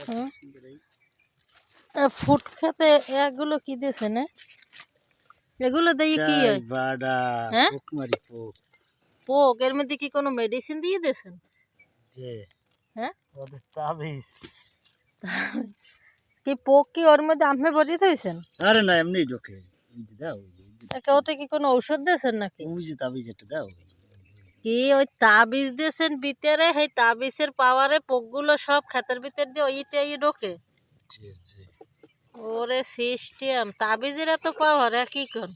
হুম। Foot খেতে এগুলো কি দিয়েছে না? এগুলো দিয়ে কি হয়? হ্যাঁ, পোক। এর মধ্যে কি কোনো মেডিসিন দিয়ে দিয়েছেন? হ্যাঁ, কি পোক কি ওর মধ্যে আপনি ভরিয়ে থইছেন? আরে না, এমনি ঢোকে। ওই যে দাও, ওতে কি কোনো ঔষধ দিয়েছেন নাকি? ওই যে তাবিজ এটা দাও। কি ওই তাবিজ দিয়েছেন ভিতরে? সেই তাবিজের পাওয়ারে পোকগুলো সব ক্ষেতের ভিতর দিয়ে ওইতে ঢোকে? জি জি। ওরে সিস্টেম, তাবিজের এত পাওয়ার কি কর?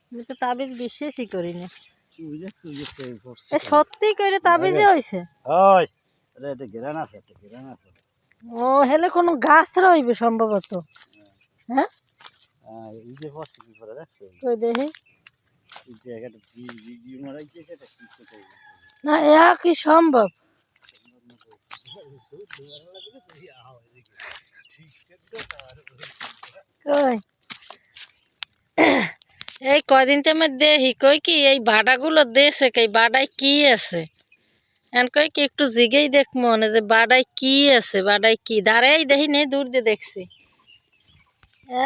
আমি তো তাবিজ বিশ্বাসই করি না। এ সত্যি করে তাবিজে হয়েছে? ওই আরে এটা ঘেরান আছে, একটা ঘেরান আছে। ও হেলে কোনো গাছ রইবে সম্ভবত। হ্যাঁ, এই যে পড়ছে কি করে দেখছো? কই দেখি। এই যে একটা ভিডিও মারাইছে, সেটা কি করে? না, কি সম্ভব? কই এই কদিন তেমে দেখি কই কি এই বাডাগুলো দেশে কই বাডায় কি আছে? এখন কই কি একটু জিগেই দেখ মনে যে বাডায় কি আছে, বাডায় কি দাঁড়াই দেখি নেই, দূর দিয়ে দেখছি।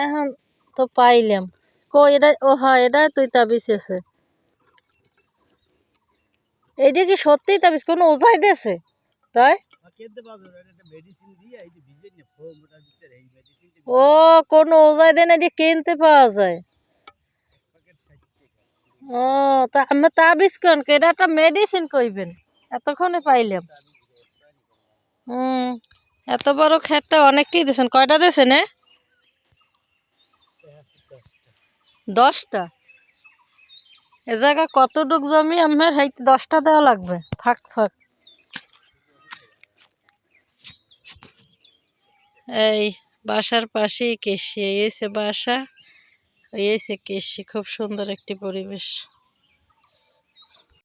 এখন তো পাইলাম। কই এটা? ও হয়, এটা তুই তাবিজ আছে। এইটা কি সত্যিই তাবিজ? কোনো ওজাই দেছে তাই? ও কোনো ওজাই দেয় না, এটা কিনতে পাওয়া যায়? ও তা আমরা তাবিজ কোন এটা একটা মেডিসিন কইবেন? এতক্ষণে পাইলাম। হুম, এত বড় ক্ষেতটা অনেকটাই দিয়েছেন। কয়টা দিয়েছেন? 10টা? এ জায়গা কতটুক জমি আমার? হাই 10টা দেওয়া লাগবে। ফাঁক ফাঁক। এই বাসার পাশেই কেশি, এই বাসা, এই কেশি। খুব সুন্দর একটি পরিবেশ।